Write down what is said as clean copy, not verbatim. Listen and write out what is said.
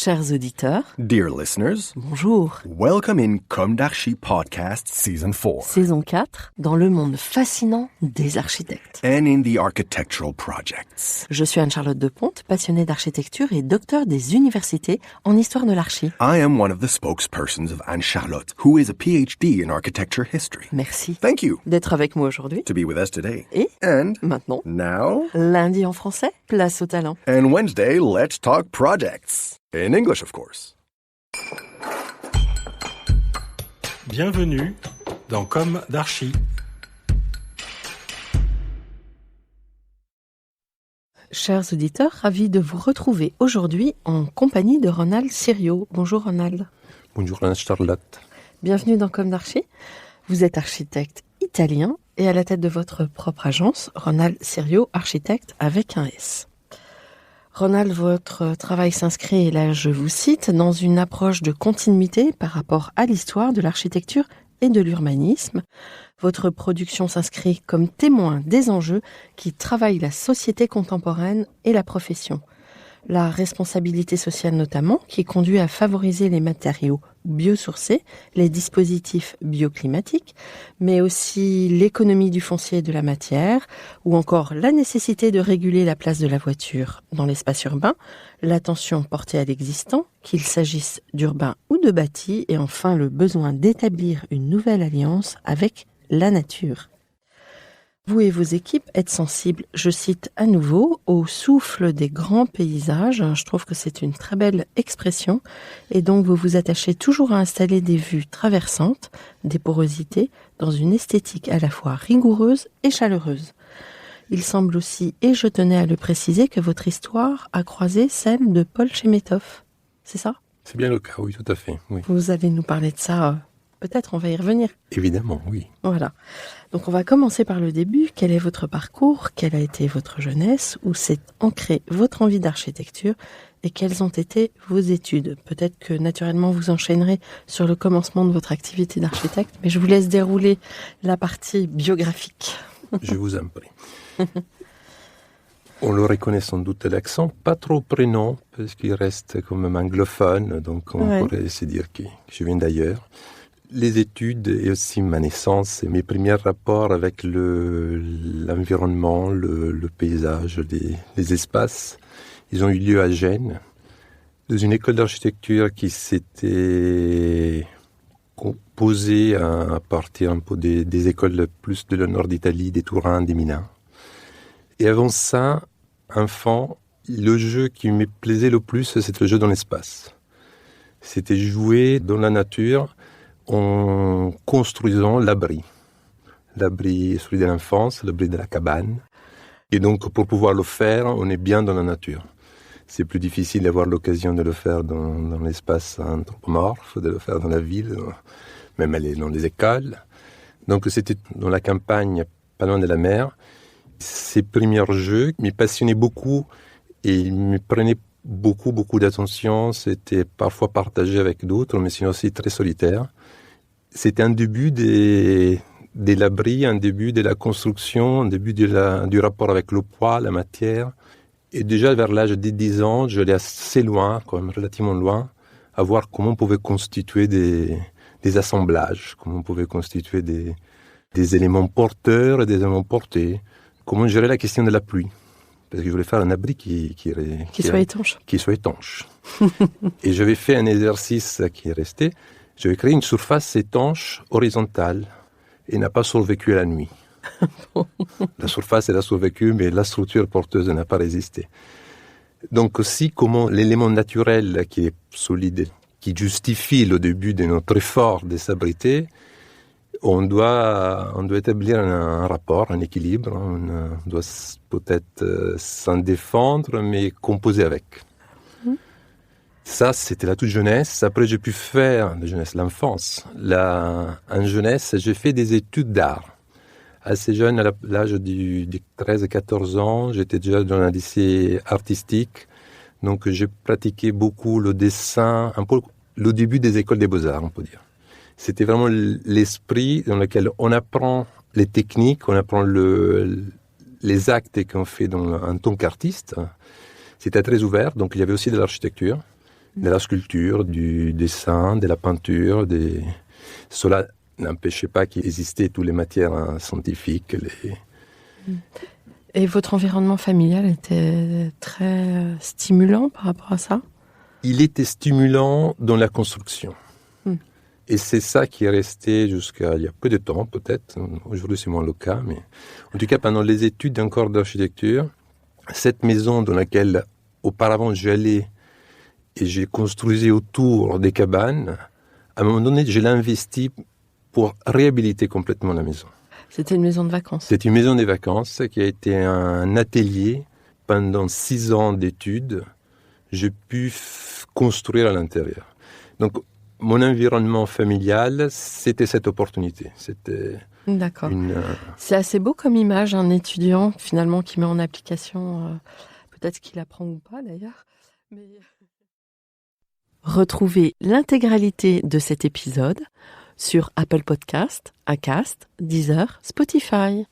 Chers auditeurs, Dear listeners, bonjour. welcome in Comme d'Archi Podcast Season 4 Saison 4, dans le monde fascinant des architectes. and in the architectural projects. Je suis Anne-Charlotte Deponte, passionnée d'architecture et docteur des universités en histoire de l'archi. I am one of the spokespersons of Anne-Charlotte, who is a PhD in architecture history. Merci Thank you d'être avec moi aujourd'hui. to be with us today. Et And maintenant, now, lundi en français, place au talent. and Wednesday, let's talk projects. In English, of course. Bienvenue dans Comme d'Archi. Chers auditeurs, ravis de vous retrouver aujourd'hui en compagnie de Ronald Sirio. Bonjour Ronald. Bonjour Anne-Charlotte. Bienvenue dans Comme d'Archi. Vous êtes architecte italien et à la tête de votre propre agence, Ronald Sirio, architecte avec un S. Ronald, votre travail s'inscrit, et là je vous cite, dans une approche de continuité par rapport à l'histoire de l'architecture et de l'urbanisme. Votre production s'inscrit comme témoin des enjeux qui travaillent la société contemporaine et la profession. La responsabilité sociale notamment, qui conduit à favoriser les matériaux biosourcés, les dispositifs bioclimatiques, mais aussi l'économie du foncier et de la matière, ou encore la nécessité de réguler la place de la voiture dans l'espace urbain, l'attention portée à l'existant, qu'il s'agisse d'urbain ou de bâti, et enfin le besoin d'établir une nouvelle alliance avec la nature. Vous et vos équipes êtes sensibles, je cite à nouveau, au souffle des grands paysages. Je trouve que c'est une très belle expression. Et donc vous vous attachez toujours à installer des vues traversantes, des porosités, dans une esthétique à la fois rigoureuse et chaleureuse. Il semble aussi, et je tenais à le préciser, que votre histoire a croisé celle de Paul Chemetov. C'est ça ? C'est bien le cas, oui, tout à fait. Oui. Vous allez nous parler de ça, peut-être on va y revenir. Évidemment, oui. Voilà. Donc on va commencer par le début. Quel est votre parcours ? Quelle a été votre jeunesse ? Où s'est ancrée votre envie d'architecture ? Et quelles ont été vos études ? Peut-être que naturellement vous enchaînerez sur le commencement de votre activité d'architecte, mais je vous laisse dérouler la partie biographique. Je vous en prie. On le reconnaît sans doute l'accent, pas trop prénom, parce qu'il reste quand même anglophone, donc on pourrait se dire que je viens d'ailleurs. Les études et aussi ma naissance et mes premiers rapports avec l'environnement, le paysage, les espaces, ils ont eu lieu à Gênes, dans une école d'architecture qui s'était composée à partir un peu des écoles plus de le nord d'Italie, des Tourains, des Milans. Et avant ça, enfant, le jeu qui me plaisait le plus, c'était le jeu dans l'espace. C'était jouer dans la nature, en construisant l'abri. L'abri, celui de l'enfance, l'abri de la cabane. Et donc, pour pouvoir le faire, on est bien dans la nature. C'est plus difficile d'avoir l'occasion de le faire dans l'espace anthropomorphe, de le faire dans la ville, même aller dans les écoles. Donc, c'était dans la campagne, pas loin de la mer. Ces premiers jeux me passionnaient beaucoup et ils me prenaient beaucoup d'attention. C'était parfois partagé avec d'autres, mais c'est aussi très solitaire. C'était un début de l'abri, un début de la construction, un début du rapport avec le poids, la matière. Et déjà vers l'âge de 10 ans, j'allais assez loin, quand même relativement loin, à voir comment on pouvait constituer des assemblages, comment on pouvait constituer des éléments porteurs et des éléments portés, comment gérer la question de la pluie. Parce que je voulais faire un abri qui soit étanche. Qui soit étanche. Et j'avais fait un exercice qui est resté. J'avais créé une surface étanche horizontale et n'a pas survécu à la nuit. La surface, elle a survécu, mais la structure porteuse n'a pas résisté. Donc aussi, comment l'élément naturel qui est solide, qui justifie le début de notre effort de s'abriter, on doit établir un rapport, un équilibre. On doit peut-être s'en défendre, mais composer avec. Ça, c'était la toute jeunesse. Après, j'ai pu faire, la jeunesse, l'enfance. En jeunesse, j'ai fait des études d'art. Assez jeune, à l'âge de 13-14 ans, j'étais déjà dans un lycée artistique. Donc, j'ai pratiqué beaucoup le dessin, un peu le début des écoles des beaux-arts, on peut dire. C'était vraiment l'esprit dans lequel on apprend les techniques, on apprend les actes qu'on fait en tant qu'artiste. C'était très ouvert, donc il y avait aussi de l'architecture. de la sculpture, du dessin, de la peinture. Cela n'empêchait pas qu'il existait toutes les matières scientifiques. Et votre environnement familial était très stimulant par rapport à ça ? Il était stimulant dans la construction. Et c'est ça qui est resté jusqu'à il y a peu de temps, peut-être. Aujourd'hui, c'est moins le cas. Mais en tout cas, pendant les études d'un corps d'architecture, cette maison dans laquelle auparavant j'allais et j'ai construisé autour des cabanes, à un moment donné, je l'ai investi pour réhabiliter complètement la maison. C'était une maison de vacances. C'est une maison de vacances qui a été un atelier pendant 6 ans d'études. J'ai pu construire à l'intérieur. Donc, mon environnement familial, c'était cette opportunité. D'accord. C'est assez beau comme image, un étudiant finalement qui met en application, peut-être qu'il apprend ou pas d'ailleurs. Mais... Retrouvez l'intégralité de cet épisode sur Apple Podcast, Acast, Deezer, Spotify.